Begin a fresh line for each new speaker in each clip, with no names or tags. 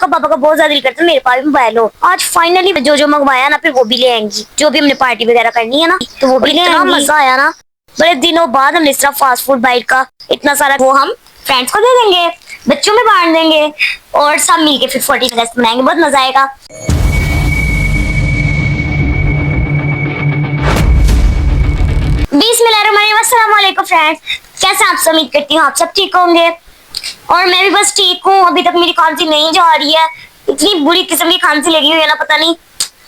पापा का बहुत ज्यादा दिल करता है मेरे पास भी मोबाइल हो। आज फाइनली जो जो मंगवाया ना फिर वो भी ले आएंगी, जो भी हमने पार्टी वगैरह करनी है ना तो वो भी ले आएंगी। मजा आया ना, बड़े दिनों बाद हमने इस तरह फास्ट फूड बाइट का इतना सारा, वो हम फ्रेंड्स को दे देंगे, बच्चों में बांट देंगे और सब मिलके फिर 14 अगस्त मनाएंगे, बहुत मजा आएगा। बिस्मिल्लाहिर्रहमानिर्रहीम फ्रेंड्स, कैसे आप सब? उम्मीद करती हूँ आप सब ठीक होंगे और मैं भी बस ठीक हूँ। अभी तक मेरी खांसी नहीं जा रही है, इतनी बुरी किस्म की खांसी लगी हुई है ना, पता नहीं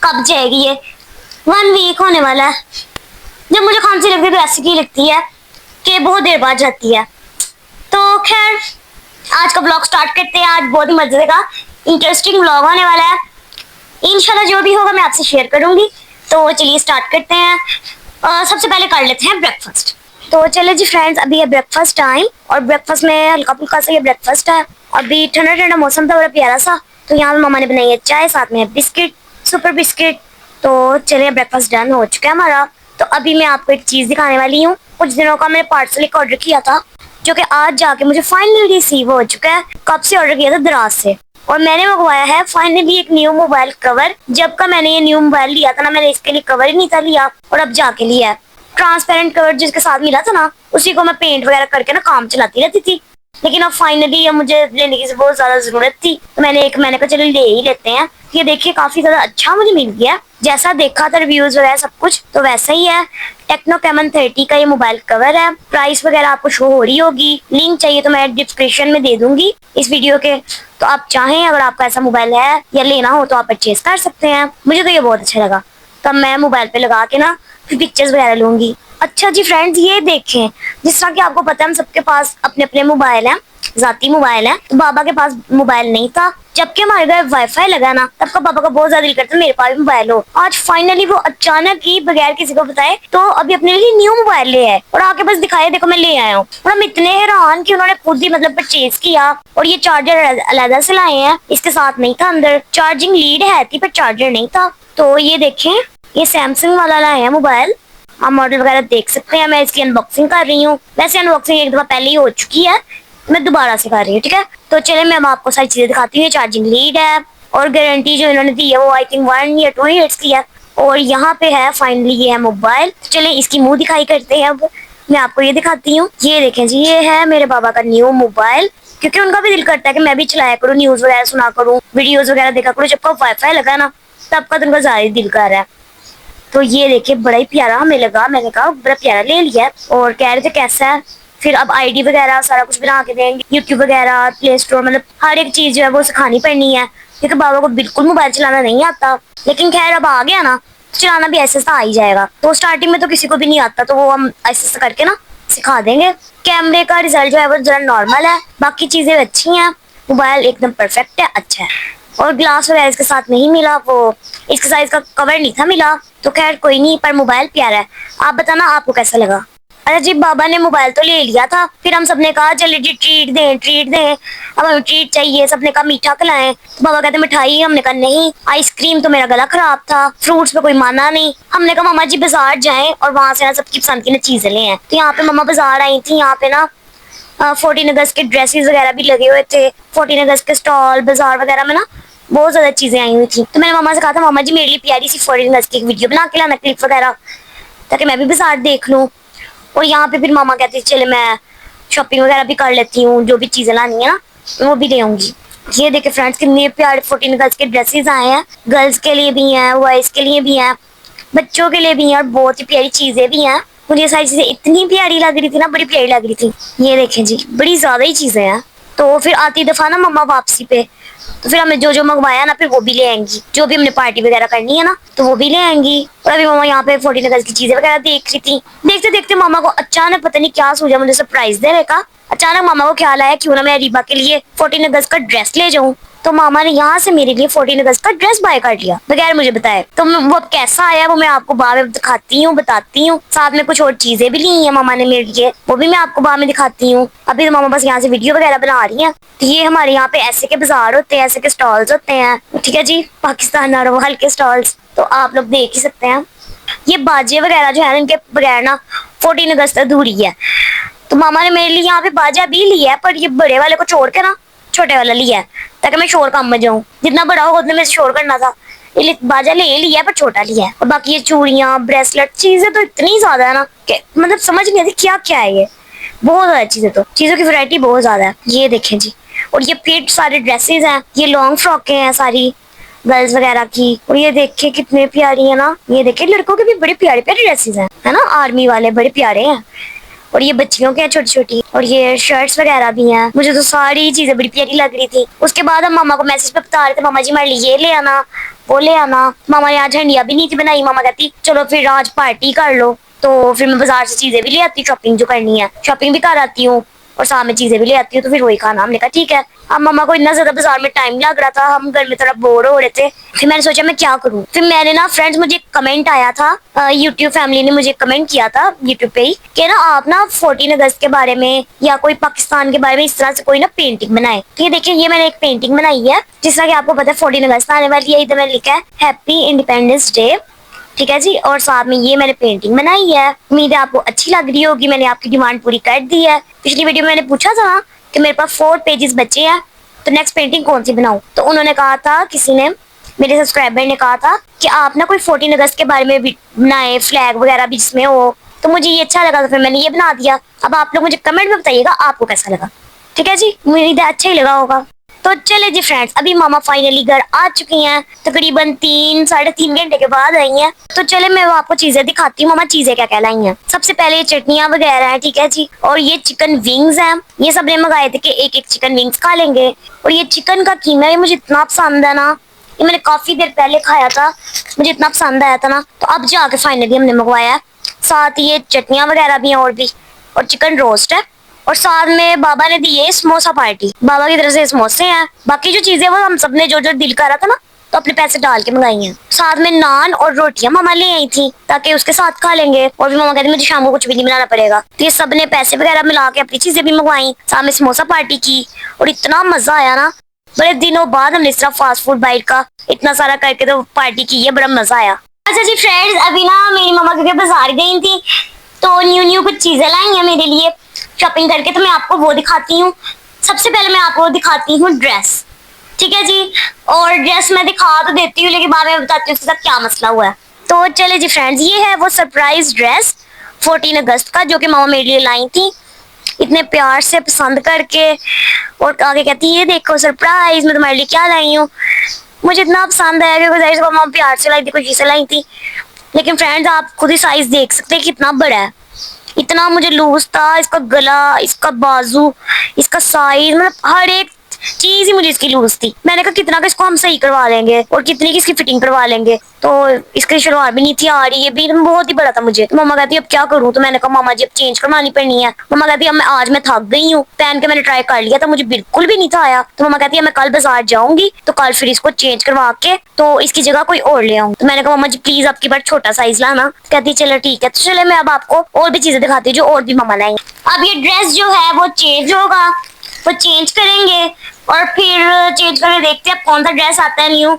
कब जाएगी ये। 1 वीक होने वाला है। जब मुझे खांसी लगती है तो ऐसी की लगती है कि बहुत देर बाद जाती है। तो खैर आज का ब्लॉग स्टार्ट करते हैं। आज बहुत ही मजे का इंटरेस्टिंग ब्लॉग होने वाला है। इंशाल्लाह जो भी होगा मैं आपसे शेयर करूंगी। तो चलिए स्टार्ट करते हैं। सबसे पहले कर लेते हैं ब्रेकफास्ट। तो चले जी फ्रेंड्स, अभी है ब्रेकफास्ट टाइम और ब्रेकफास्ट में हल्का फुल्का सा ये ब्रेकफास्ट है। अभी ठंडा ठंडा मौसम था, बड़ा प्यारा सा। तो यहाँ पे मम्मा ने बनाई है चाय, साथ में बिस्किट, सुपर बिस्किट। तो चलिए ब्रेकफास्ट डन हो चुका है हमारा। तो अभी मैं आपको एक चीज दिखाने वाली हूँ। कुछ दिनों का मैंने पार्सल एक ऑर्डर किया था, जो कि आज जाके मुझे फाइनली रिसीव हो चुका है। कब से ऑर्डर किया था? दराज से। और मैंने मंगवाया है फाइनली एक न्यू मोबाइल कवर। जब का मैंने ये न्यू मोबाइल लिया था ना, मैंने इसके लिए कवर ही नहीं था लिया और अब जाके लिया है। ट्रांसपेरेंट कवर जिसके साथ मिला था ना, उसी को मैं पेंट वगैरह करके ना काम चलाती रहती थी। लेकिन अब फाइनली अब मुझे लेने की बहुत ज्यादा जरूरत थी, तो मैंने कहा चलो ले ही लेते हैं। ये देखिए काफी ज्यादा अच्छा मुझे मिल गया। जैसा देखा था रिव्यूज वगैरह सब कुछ तो वैसा ही है। टेक्नो कैमन 30 का ये मोबाइल कवर है। प्राइस वगैरह आपको शो हो रही होगी, लिंक चाहिए तो मैं डिस्क्रिप्शन में दे दूंगी इस वीडियो के। तो आप चाहें अगर आपका ऐसा मोबाइल है या लेना हो तो आप परचेज कर सकते हैं। मुझे तो ये बहुत अच्छा लगा। तब मैं मोबाइल पे लगा के ना फिर पिक्चर्स वगैरह लूंगी। अच्छा जी फ्रेंड्स, ये देखें, जिस तरह कि आपको पता है हम सबके पास अपने अपने मोबाइल हैं, जाती मोबाइल है। तो बाबा के पास मोबाइल नहीं था। जबकि हमारे घर वाईफाई लगा ना, तब का पापा का बहुत ज्यादा दिल करता है मेरे पास भी मोबाइल हो। आज फाइनली वो अचानक ही बगैर किसी को बताए तो अभी अपने लिए न्यू मोबाइल ले आए और आके बस दिखाया, देखो मैं ले आया हूँ। और हम इतने हैरान कि उन्होंने खुद ही मतलब परचेज किया। और ये चार्जर अलग से लाए हैं, इसके साथ नहीं था। अंदर चार्जिंग लीड है थी पर चार्जर नहीं था। तो ये देखें, ये सैमसंग वाला लाए हैं मोबाइल। आप मॉडल वगैरह देख सकते हैं। मैं इसकी अनबॉक्सिंग कर रही हूँ। वैसे अनबॉक्सिंग एक दफा पहले ही हो चुकी है, मैं दोबारा से कर रही हूँ, ठीक है। तो चले मैं आपको सारी चीजें दिखाती हूँ। चार्जिंग लीड है और गारंटी जो इन्होंने दी है वो आई थिंक 1 या 2 ईयर्स की है। और यहाँ पे है फाइनली ये है मोबाइल। चले इसकी मुंह दिखाई करते हैं। अब मैं आपको ये दिखाती हूँ। ये देखें जी, ये है मेरे बाबा का न्यू मोबाइल। क्योंकि उनका भी दिल करता है कि मैं भी चलाया करूँ, न्यूज वगैरह सुना करूँ, वीडियोज वगैरह देखा करूँ। जब वाईफाई लगा ना तब का तो उनका ज्यादा दिल कर रहा है। तो ये देखिए बड़ा ही प्यारा हमें लगा। मैंने कहा बड़ा प्यारा ले लिया और कह रहे थे कैसा है। फिर अब आईडी वगैरह सारा कुछ बना के देंगे, यूट्यूब वगैरह, प्ले स्टोर, मतलब हर एक चीज जो है वो सिखानी पड़नी है। क्योंकि बाबा को बिल्कुल मोबाइल चलाना नहीं आता। लेकिन खैर अब आ गया ना, चलाना भी ऐसे ऐसा आ ही जाएगा। तो स्टार्टिंग में तो किसी को भी नहीं आता, तो वो हम ऐसे ऐसे करके ना सिखा देंगे। कैमरे का रिजल्ट जो है वो जरा नॉर्मल है, बाकी चीजें अच्छी हैं। मोबाइल एकदम परफेक्ट है, अच्छा है। और ग्लास वगैरह इसके साथ नहीं मिला, वो इसके साथ इसका कवर नहीं था मिला। तो खैर कोई नहीं, पर मोबाइल प्यारा है। आप बताना आपको कैसा लगा। अरे जी, बाबा ने मोबाइल तो ले लिया था, फिर हम सबने कहा चलिए जी ट्रीट दें ट्रीट दें। अब हमें ट्रीट चाहिए, सबने कहा मीठा खिलाएं। तो बाबा कहते मिठाई, हमने कहा नहीं। आइसक्रीम तो मेरा गला खराब था, फ्रूट्स पे कोई माना नहीं। हमने कहा मामा जी बाजार जाएं और वहां से ना सबकी पसंद की ना चीजें ले आए। तो यहाँ पे मम्मा बाजार आई थी। यहाँ पे ना 14 अगस्त के ड्रेसेस वगैरह भी लगे हुए थे। 14 अगस्त के स्टॉल बाजार वगैरह में ना बहुत ज्यादा चीजें आई हुई थी। तो मैंने मामा से कहा था मामा जी मेरे लिए प्यारी सी 14 अगस्त की एक वीडियो बना के लाना, क्लिप वगैरह, ताकि मैं भी बाजार देख लूँ। और यहाँ पे फिर मामा कहती चले मैं शॉपिंग वगैरह भी कर लेती हूँ, जो भी चीजें लानी है ना वो भी ले आऊंगी। ये देखे फ्रेंड्स कितने प्यारे 14 अगस्त के ड्रेसेस आए हैं। गर्ल्स के लिए भी हैं, बॉयज के लिए भी हैं, बच्चों के लिए भी हैं और बहुत ही प्यारी चीजें भी हैं। मुझे ये सारी चीजें इतनी प्यारी लग रही थी ना, बड़ी प्यारी लग रही थी। ये देखें जी, बड़ी ज्यादा ही चीजें हैं। तो फिर आती दफा ना मम्मा वापसी पे, तो फिर हमने जो जो मंगवाया ना फिर वो भी ले आएंगी। जो भी हमने पार्टी वगैरह करनी है ना तो वो भी ले आएंगी। और अभी मामा यहाँ पे 14 अगस्त की चीजें वगैरह देख रही थी। देखते देखते मामा को अचानक पता नहीं क्या सूझा मुझे सरप्राइज देने का। अचानक मामा को ख्याल आया क्यों ना मैं रीबा के लिए 14 अगस्त का ड्रेस ले जाऊं। तो मामा ने यहाँ से मेरे लिए 14 अगस्त का ड्रेस बाय कर लिया बगैर मुझे बताए। तो वो कैसा आया वो मैं आपको बाद में दिखाती हूँ, बताती हूँ। साथ में कुछ और चीजें भी ली हैं मामा ने मेरे लिए, वो भी मैं आपको बाद में दिखाती हूँ। अभी तो मामा बस यहाँ से वीडियो वगैरह बना रही है। तो ये हमारे यहाँ पे ऐसे के बाजार होते हैं, ऐसे के स्टॉल्स होते हैं, ठीक है जी, पाकिस्तान नारोवाल के स्टॉल्स। तो आप लोग देख ही सकते हैं। ये बाजे वगैरह जो है ना, इनके बगैर ना 14 अगस्त अधूरी है। तो मामा ने मेरे लिए यहाँ पे बाजा भी लिया है, पर ये बड़े वाले को छोड़ के ना छोटे वाला लिया है ताकि मैं शोर कम में जाऊँ, जितना बड़ा होगा उतने में शोर करना था। ये बाजा ले लिया है पर छोटा लिया है। और बाकी ये चूड़ियाँ ब्रेसलेट चीजें तो इतनी ज्यादा है ना कि मतलब समझ नहीं आती क्या क्या है ये। बहुत ज्यादा चीजें, तो चीजों की वैरायटी बहुत ज्यादा है। ये देखें जी, और ये फिट सारे ड्रेसेस हैं, ये लॉन्ग फ्रॉकें हैं सारी गर्ल्स वगैरह की। और ये देखे कितने प्यारी है ना, ये देखे लड़कों के भी बड़े प्यारे प्यारे ड्रेसेस हैं, है ना, आर्मी वाले बड़े प्यारे हैं। और ये बच्चियों के हैं छोटी छोटी, और ये शर्ट्स वगैरह भी हैं। मुझे तो सारी चीजें बड़ी प्यारी लग रही थी। उसके बाद हम मामा को मैसेज पे बता रहे थे, मामा जी हमारे लिए ये ले आना वो ले आना। मामा ने आज हंडिया भी नहीं थी बनाई, मामा कहती चलो फिर आज पार्टी कर लो। तो फिर मैं बाजार से चीजें भी ले आती हूँ, शॉपिंग जो करनी है शॉपिंग भी कर आती हूँ और साथ में चीजें भी ले आती हूँ, तो फिर वही खाना। हमने कहा ठीक है। अब मम्मा को इतना ज्यादा बाजार में टाइम लग रहा था, हम घर में थोड़ा बोर हो रहे थे, फिर मैंने सोचा मैं क्या करूँ। फिर मैंने ना फ्रेंड्स, मुझे एक कमेंट आया था, यूट्यूब फैमिली ने मुझे कमेंट किया था यूट्यूब पे ही कि ना आप ना 14 अगस्त के बारे में या कोई पाकिस्तान के बारे में इस तरह से कोई ना पेंटिंग बनाए। तो ये देखिए, ये मैंने एक पेंटिंग बनाई है। जिस तरह की आपको पता है 14 अगस्त आने वाली है, इधर मैंने लिखा है हैप्पी इंडिपेंडेंस डे, ठीक है जी। और साथ में ये मैंने पेंटिंग बनाई है। उम्मीद है आपको अच्छी लग रही होगी, मैंने आपकी डिमांड पूरी कर दी है। पिछली वीडियो में मैंने पूछा था कि मेरे पास 4 पेजेस बचे हैं तो नेक्स्ट पेंटिंग कौन सी बनाऊं, तो उन्होंने कहा था, किसी ने मेरे सब्सक्राइबर ने कहा था कि आप ना कोई 14 अगस्त के बारे में बनाए, फ्लैग वगैरह भी जिसमें हो। तो मुझे ये अच्छा लगा, तो फिर मैंने ये बना दिया। अब आप लोग मुझे कमेंट में बताइएगा आपको कैसा लगा, ठीक है जी। उम्मीद है अच्छा ही लगा होगा। तो चले जी फ्रेंड्स, अभी मामा फाइनली घर आ चुकी हैं, तकरीबन 3-3.5 घंटे के बाद आई हैं। तो चले मैं वो आपको चीजें दिखाती हूँ, मामा चीजें क्या कहलाई हैं। सबसे पहले ये चटनियाँ वगैरह हैं, ठीक है जी। और ये चिकन विंग्स हैं, ये सबने मंगाए थे कि एक एक चिकन विंग्स खा लेंगे। और ये चिकन का कीमा, ये मुझे इतना पसंद है ना, ये मैंने काफी देर पहले खाया था, मुझे इतना पसंद आया था ना, तो अब जाके फाइनली हमने मंगवाया है। साथ ही ये चटनियाँ वगैरह भी हैं और भी, और चिकन रोस्ट है। और साथ में बाबा ने दी है समोसा पार्टी, बाबा की तरफ से समोसे हैं। बाकी जो चीजें वो हम सबने जो जो दिल करा था ना, तो अपने पैसे डाल के मंगाई हैं। साथ में नान और रोटियां मामा ले आई थी ताकि उसके साथ खा लेंगे। और भी मामा कहते मुझे शाम को कुछ भी नहीं बनाना पड़ेगा, तो ये सबने पैसे वगैरह मिला के अपनी चीजें भी मंगवाई, साथ में समोसा पार्टी की। और इतना मजा आया ना, बड़े दिनों बाद हमने इस तरह फास्ट फूड बाइट का इतना सारा करके तो पार्टी की है, बड़ा मजा आया। अच्छा जी फ्रेंड्स, अभी ना मेरी मामा क्योंकि बाजार गई थी तो न्यू कुछ चीजें लाई हैं मेरे लिए शॉपिंग करके, तो मैं आपको वो दिखाती हूँ। सबसे पहले मैं आपको दिखाती हूँ ड्रेस, ठीक है जी। और ड्रेस मैं दिखा तो देती हूँ, लेकिन बाद में बताती हूँ उसके साथ क्या मसला हुआ है। तो चले जी फ्रेंड्स, ये है वो सरप्राइज ड्रेस 14 अगस्त का, जो कि मामा मेरे लिए लाई थी इतने प्यार से पसंद करके। और आगे कहती है ये देखो सरप्राइज, मैं तुम्हारे लिए क्या लाई हूँ। मुझे इतना पसंद आया कि मामा प्यार से लाई थी, खुशी से लाई थी। लेकिन फ्रेंड्स आप खुद ही साइज देख सकते हैं कितना बड़ा है, इतना मुझे लूज था। इसका गला, इसका बाजू, इसका साइज, मतलब हर एक चीज ही मुझे इसकी लूज थी। मैंने कहा कितना का इसको हम सही करवा लेंगे और कितनी की इसकी फिटिंग करवा लेंगे। तो इसकी शलवार भी नहीं थी आ रही, ये भी बहुत ही बड़ा था मुझे। तो मम्मा कहती अब क्या करूं, तो मैंने कहा मामा जी अब चेंज करवानी पड़नी है। मम्मा कहती अब आज मैं थक गई हूँ, पहन के मैंने ट्राई कर लिया था, मुझे बिल्कुल भी नहीं था आया। तो मम्मा कहती है मैं कल बाजार जाऊंगी तो कल फिर इसको चेंज करवा के तो इसकी जगह कोई और ले आऊँ। तो मैंने कहा मम्मा जी प्लीज आपकी बार छोटा साइज लाना। कहती चलो ठीक है। तो चले मैं अब आपको और भी चीजें दिखाती हूँ जो और भी मम्मा लाई। अब ये ड्रेस जो है वो चेंज होगा, वो चेंज करेंगे और फिर चेंज करके देखते हैं कौन सा ड्रेस आता है न्यू।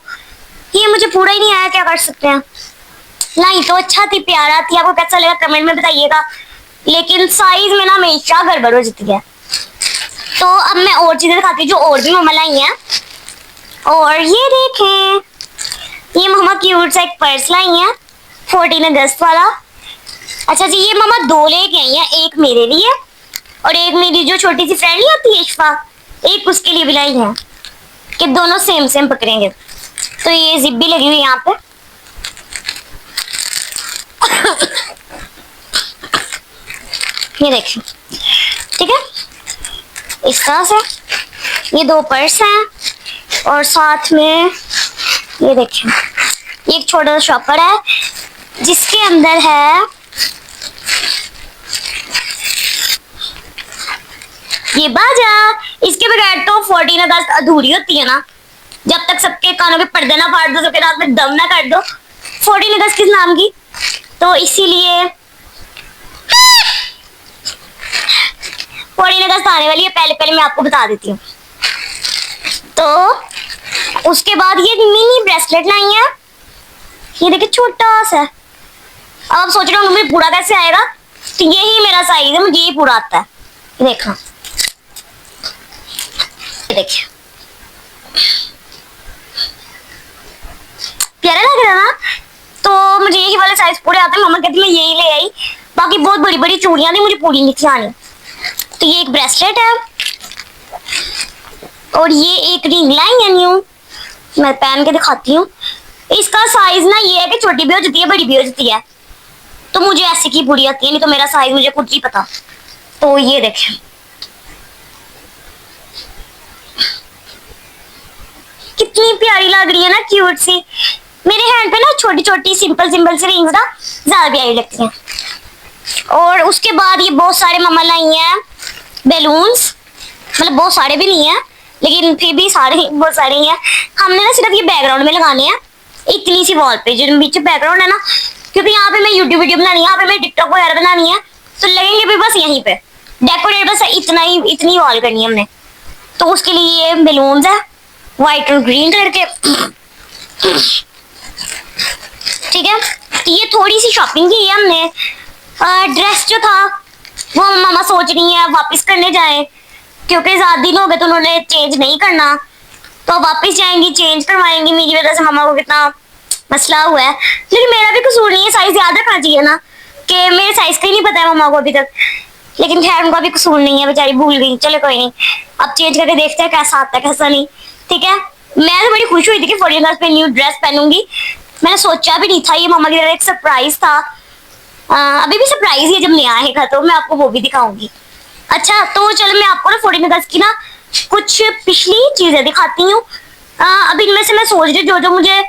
ये मुझे पूरा ही नहीं आया, क्या कर सकते हैं। नहीं तो अच्छा थी, प्यारा थी, आपको कैसा लगा कमेंट में बताइएगा। लेकिन साइज में ना हमेशा गड़बड़ हो जाती है। तो अब मैं और चीजें दिखाती हूँ जो और भी मम्मा लाई हैं। और ये देखें, ये मम्मा क्यूट सा एक पर्स लाई है 14 अगस्त वाला। अच्छा जी, ये मम्मा 2 लेके आई हैं, एक मेरे लिए और एक मेरी जो छोटी सी फ्रेंड नहीं आती है इशफा, एक उसके लिए भी लाई है कि दोनों सेम सेम पकड़ेंगे। तो ये जिप भी लगी हुई है यहाँ पे। ये देखिए, ठीक है, इस तरह से ये 2 पर्स हैं और साथ में ये देखिए ये एक छोटा सा शॉपर है जिसके अंदर है ये बाजा। इसके बगैर तो 14 अगस्त अधूरी होती है ना, जब तक सबके कानों के पर्दे ना फाड़ दो, सबके रात में दम ना कर दो, 14 अगस्त किस नाम की। तो इसीलिए 14 अगस्त आने वाली है, पहले पहले मैं आपको बता देती हूँ। तो उसके बाद ये मिनी ब्रेसलेट लाई है, ये देखिए छोटा सा। अब आप सोच रहे होंगे मुझे पूरा कैसे आएगा, तो यही मेरा साइज है, मुझे ये पूरा आता है। देखो देखिए प्यारा लग रहा ना। तो मुझे यही वाले साइज पूरे आते हैं, मम्मा कहती मैं यही ले आई। बाकी बहुत बड़ी बड़ी चूड़ियां थी, मुझे पूरी नहीं थी आनी। तो ये एक ब्रेसलेट है और ये एक रिंग लाई है न्यू, मैं पहन के दिखाती हूँ। इसका साइज ना ये है कि छोटी भी हो जाती है बड़ी भी हो जाती है, तो मुझे ऐसे की पूरी आती है, नहीं तो मेरा साइज मुझे खुद ही पता। तो ये देखें कितनी प्यारी लग रही है ना, क्यूट सी। मेरे हैंड पे ना छोटी छोटी सिंपल सिंपल सी रिंग्स ना ज्यादा प्यारी लगती हैं। और उसके बाद ये बहुत सारे मम्मा लाई हैं बैलून्स, मतलब बहुत सारे भी नहीं है लेकिन फिर भी सारे बहुत सारे ही हैं। हमने ना सिर्फ ये बैकग्राउंड में लगाने हैं, इतनी सी वॉल पे जो बीच बैकग्राउंड है ना, क्योंकि यहाँ पे मैं यूट्यूब वीडियो बनानी है, यहाँ पे मैं टिकटॉक वगैरह बनानी है, तो लगेंगे भी बस यहीं पे डेकोरेट, बस इतना ही, इतनी वॉल करनी है हमने। तो उसके लिए ये बैलून्स है व्हाइट और ग्रीन कलर के। ठीक है, तो ये थोड़ी सी शॉपिंग की है हमने। ड्रेस जो था वो मामा सोच रही है वापस करने जाए, क्योंकि ज्यादा दिन हो गए तो उन्होंने चेंज नहीं करना, तो वापस जाएंगी चेंज करवाएंगी। मेरी वजह से मामा को कितना मसला हुआ है, लेकिन मेरा भी कसूर नहीं है, साइज याद रखना चाहिए ना, कि मेरे साइज का ही नहीं पता है मामा को अभी तक। लेकिन खैर उनका भी कसूर नहीं है, बेचारी भूल गई, चलो कोई नहीं, अब चेंज करके देखते हैं कैसा आता है कैसा नहीं। ठीक है, मैं तो बड़ी खुश हुई थी कि फॉरेनर्स पे न्यू ड्रेस पहनूंगी, मैंने सोचा भी नहीं था, ये मामा की तरफ एक सरप्राइज था। अभी भी सरप्राइज ही है, जब नया आएगा तो मैं आपको वो भी दिखाऊंगी। अच्छा तो चलो मैं आपको ना 14 अगस्त की ना कुछ पिछली चीजें दिखाती हूँ। अभी इनमें से मैं सोच रही हूँ जो जो मुझे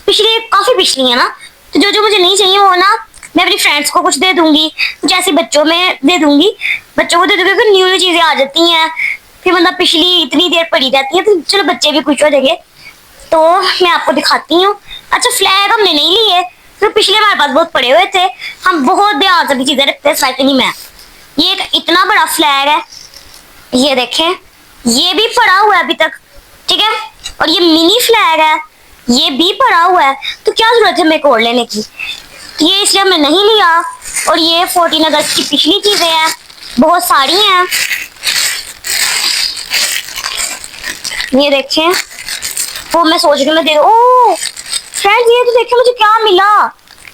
पिछली, काफी पिछली है ना, तो जो जो मुझे नहीं चाहिए वो ना मैं अपनी फ्रेंड्स को कुछ दे दूंगी, कुछ ऐसे बच्चों में दे दूंगी, बच्चों को दे दूंगी, क्योंकि न्यू न्यू चीजें आ जाती हैं, फिर मतलब पिछली इतनी देर पड़ी रहती है, तो चलो बच्चे भी खुश हो जाएंगे। तो मैं आपको दिखाती हूँ। अच्छा फ्लैग हमने नहीं लिए, तो पिछले हमारे पास बहुत पड़े हुए थे, हम बहुत ध्यान से चीजें रखते हैं, स्पेशली मैं। ये एक इतना बड़ा फ्लैग है, ये देखें, ये भी पड़ा हुआ है अभी तक। ठीक है, और ये मिनी फ्लैग है, ये भी पड़ा हुआ है, तो क्या जरूरत है मेरे को और लेने की, ये इसलिए हमने नहीं लिया। और ये 14 अगस्त की पिछली चीजें हैं, बहुत सारी हैं, ये देखें, वो मैं सोच रही मैं दे दूं। ओह फ्रेंड्स ये तो देखें मुझे क्या मिला,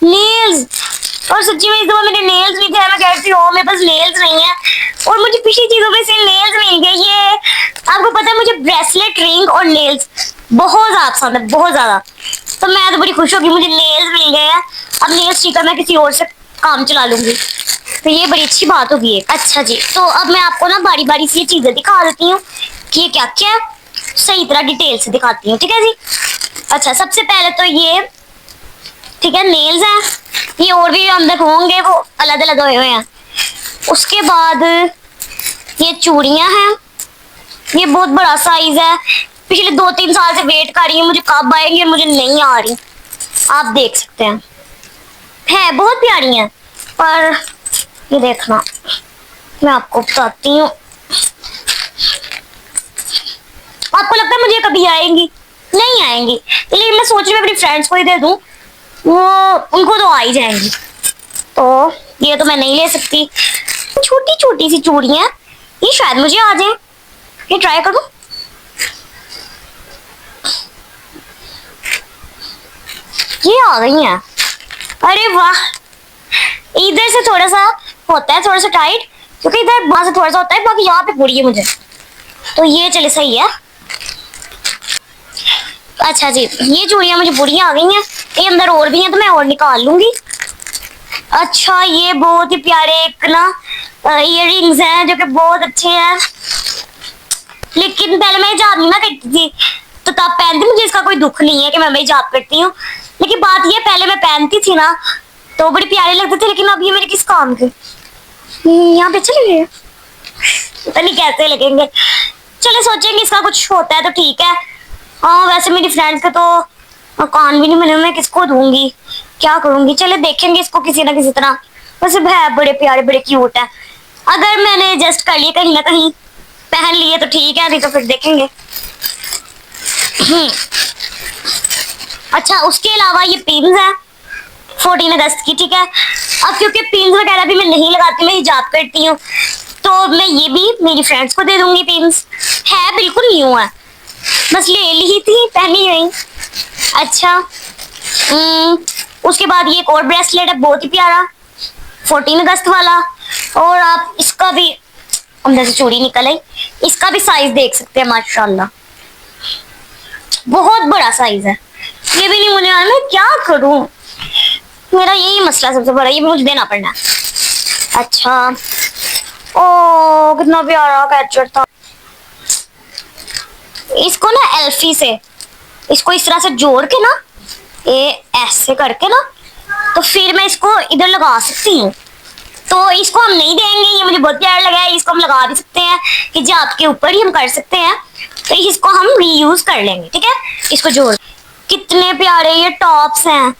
नेल्स। और सच्ची में इस दफा मेरे नेल्स भी थे, मैं कहती हूँ मेरे पास नेल्स नहीं है, और मुझे पिछली चीजों में से नेल्स मिल गए। ये आपको पता है मुझे ब्रेसलेट, रिंग और नेल्स बहुत ज्यादा पसंद है, बहुत ज्यादा, तो मैं तो बड़ी खुश होगी मुझे नेल्स मिल गए हैं। अब नेल्स स्टिकर मैं किसी और से काम चला लूंगी, तो ये बड़ी अच्छी बात होगी। अच्छा जी, तो अब मैं आपको ना बारी बारी से ये चीजें दिखा देती हूँ कि ये क्या क्या है, सही तरह डिटेल से दिखाती हूँ। ठीक है जी, अच्छा सबसे पहले तो ये, ठीक है, नेल्स हैं, ये और भी अंदर होंगे, वो अलग अलग हुए हुए हैं। उसके बाद ये चूड़ियां हैं, ये बहुत बड़ा साइज है, पिछले 2-3 साल से वेट कर रही हूँ मुझे कब आएंगे, मुझे नहीं आ रही, आप देख सकते हैं, है बहुत प्यारी हैं। पर ये देखना मैं आपको बताती हूँ, आपको लगता है मुझे कभी आएंगी, नहीं आएंगी, लेकिन मैं सोच रही हूँ अपनी फ्रेंड्स को ही दे दूं, वो उनको तो आ ही जाएंगी। तो ये तो मैं नहीं ले सकती, छोटी छोटी सी चूड़ियां, ये शायद मुझे आ जाए, ये ट्राई करूं। ये आ गई हैं, अरे वाह, इधर से थोड़ा सा होता है, थोड़ा सा टाइट, क्योंकि इधर वहां से थोड़ा सा होता है, बाकी यहाँ पे पूरी है मुझे, तो ये चले सही है। अच्छा जी, ये चूड़ियां मुझे पूरी आ गई हैं, ये अंदर और भी हैं तो मैं और निकाल लूंगी। अच्छा ये बहुत ही प्यारे एक ना इयररिंग्स हैं जो कि बहुत अच्छे हैं, लेकिन पहले मैं हिजाब नहीं ना करती थी, तो तब पहनती, मुझे इसका कोई दुख नहीं है कि मैं हिजाब करती हूँ, लेकिन बात ये पहले मैं पहनती थी ना तो बड़े प्यारे लगते थे, लेकिन अब ये मेरे किस काम के, यहाँ पे चले गए, पता नहीं कैसे लगेंगे, चले सोचेंगे इसका कुछ होता है तो ठीक है। हाँ वैसे मेरी फ्रेंड्स के तो कान भी नहीं बने, मैं किसको दूंगी, क्या करूंगी, चले देखेंगे इसको किसी ना किसी तरह, वैसे है बड़े प्यारे बड़े क्यूट है, अगर मैंने एडजस्ट कर लिए कहीं ना कहीं पहन लिए तो ठीक है, नहीं तो फिर देखेंगे। अच्छा उसके अलावा ये पिन्स है 14 अगस्त की, ठीक है, अब क्योंकि पिन्स वगैरह भी मैं नहीं लगाती, मैं हिजाब करती हूँ, तो मैं ये भी मेरी फ्रेंड्स को दे दूंगी पिन्स। है बिल्कुल न्यू है, बस ले ली थी पहनी हुई। अच्छा उसके बाद ये एक और ब्रेसलेट है, बहुत ही प्यारा 14 अगस्त वाला। और आप इसका भी, अंदर से चूड़ी निकल आई, इसका भी साइज देख सकते हैं माशाल्लाह, बहुत बड़ा साइज है। ये भी नहीं मुझे यार, मैं क्या करूं, मेरा यही मसला सबसे बड़ा, ये मुझे देना पड़ना है। अच्छा ओ कितना प्यारा कैचर था। इसको ना एल्फी से, इसको इस तरह से जोड़ के ना, ये ऐसे करके ना, तो फिर मैं इसको इधर लगा सकती हूँ। तो इसको हम नहीं देंगे, ये मुझे बहुत प्यारा लगा है। इसको हम लगा भी सकते हैं कि जो आपके ऊपर ही हम कर सकते हैं, तो इसको हम रीयूज कर लेंगे। ठीक है, इसको जोड़, कितने प्यारे ये टॉप्स हैं।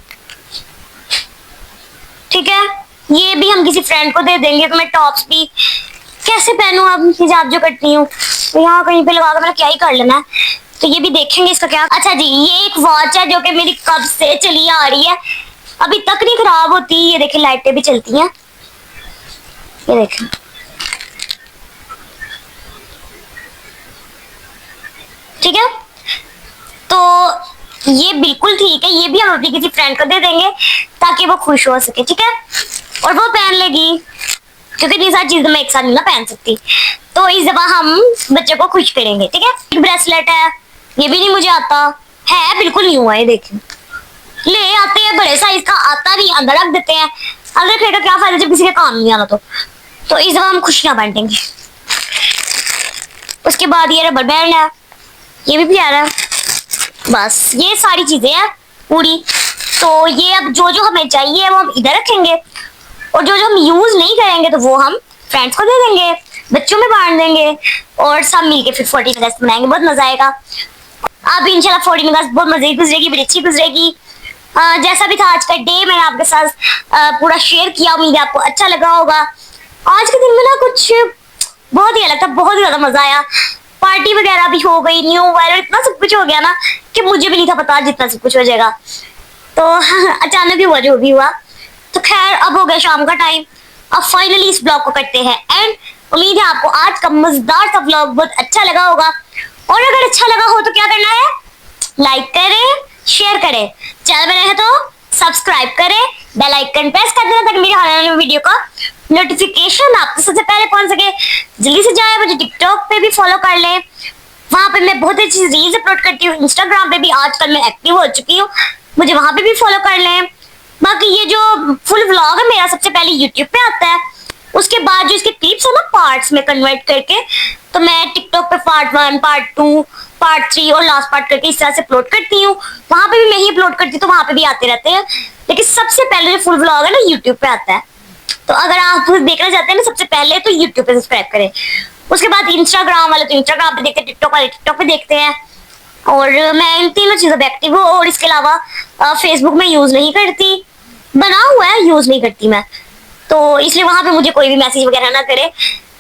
ठीक है, ये भी हम किसी फ्रेंड को दे देंगे। तो मैं टॉप्स भी कैसे पहनूं, अब हिजाब जो करती हूँ तो यहाँ कहीं पे लगा कर मैंने क्या ही कर लेना है, तो ये भी देखेंगे इसका क्या। अच्छा जी, ये एक वॉच है जो कि मेरी कब से चली आ रही है, अभी तक नहीं खराब होती। ये देखिए लाइटें भी चलती हैं, ये देखें। ठीक है, तो ये बिल्कुल ठीक है, ये भी हम अपनी किसी फ्रेंड को दे देंगे ताकि वो खुश हो सके। ठीक है, और वो पहन लेगी, क्योंकि इतनी सारी चीजें मैं एक साथ नहीं ना पहन सकती, तो इस दफा हम बच्चे को खुश करेंगे। ठीक है, एक ब्रेसलेट है, ये भी नहीं मुझे आता है, बिल्कुल न्यू है। ये देखिए, ले आते हैं बड़े साइज का, आता भी अंदर रख देते हैं, अंदर रखने का क्या फायदा जब किसी के काम नहीं आना। तो इस दफा हम खुशियां बांटेंगे। उसके बाद ये रबर बैंड है, ये भी प्यारा है। बस ये सारी चीजें हैं पूरी। तो ये अब जो जो हमें चाहिए वो हम इधर रखेंगे, और जो जो हम यूज नहीं करेंगे तो वो हम फ्रेंड्स को दे देंगे, बच्चों में बांट देंगे, और सब मिलके फिर 14 अगस्त मनाएंगे, बहुत मजा आएगा। अब इंशाल्लाह 14 अगस्त बहुत मजे गुजरेगी, बड़ी अच्छी गुजरेगी। जैसा भी था आज का डे, मैंने आपके साथ पूरा शेयर किया, उम्मीद है आपको अच्छा लगा होगा। आज के दिन में ना कुछ बहुत ही अलग था, बहुत ही ज्यादा मजा आया। पार्टी वगैरह भी हो गई, न्यू ईयर, इतना सब कुछ हो गया ना कि मुझे भी नहीं था पता जितना सब कुछ हो जाएगा। तो अचानक ही हुआ जो भी हुआ। तो खैर, अब हो गया शाम का टाइम, अब फाइनली इस ब्लॉग को करते हैं एंड। उम्मीद है आपको आज का मजेदार सा ब्लॉग बहुत अच्छा लगा होगा, और अगर अच्छा लगा हो तो क्या करना है, लाइक करें, शेयर करें, चैनल में रहे तो सब्सक्राइब करें, बेल आइकन प्रेस कर देना ताकि मेरी आने वाली वीडियो का नोटिफिकेशन आपको सबसे पहले पहुंच सके। जल्दी से जाए, मुझे टिकटॉक पे भी फॉलो कर लें, वहां पे मैं बहुत अच्छी रील्स अपलोड करती हूँ। इंस्टाग्राम पे भी आजकल मैं एक्टिव हो चुकी हूँ, मुझे वहां पे भी फॉलो कर लें। बाकी ये जो फुल व्लॉग है मेरा सबसे पहले यूट्यूब पे आता है, उसके बाद जो इसके क्लिप्स है ना पार्ट्स में कन्वर्ट करके, तो मैं टिकटॉक पे पार्ट 1, पार्ट 2, पार्ट 3 और लास्ट पार्ट करके इस तरह से अपलोड करती हूँ। वहां पे भी मैं ही अपलोड करती हूँ, तो वहां पे भी आते रहते हैं, लेकिन सबसे पहले जो फुल व्लॉग है ना यूट्यूब पे आता है। तो अगर आप देखना चाहते हैं ना सबसे पहले, तो यूट्यूब पे सब्सक्राइब करें। उसके बाद इंस्टाग्राम वाले तो इंस्टाग्राम पे देखते हैं, टिकटॉक वाले टिकटॉक पे देखते हैं, और मैं इन तीनों चीजों पे एक्टिव हूँ। और इसके अलावा फेसबुक में यूज नहीं करती, बना हुआ है, यूज नहीं करती मैं, तो इसलिए वहां पे मुझे कोई भी मैसेज वगैरह ना करे।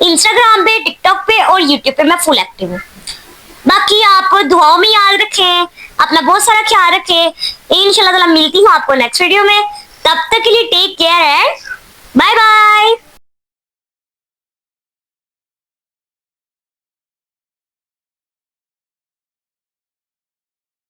इंस्टाग्राम पे, टिकटॉक पे और यूट्यूब पे मैं फुल एक्टिव हूँ। बाकी आप दुआओं में याद रखें, अपना बहुत सारा ख्याल रखें। इंशाल्लाह ताला मिलती हूँ आपको नेक्स्ट वीडियो में, तब तक के लिए take care and bye bye.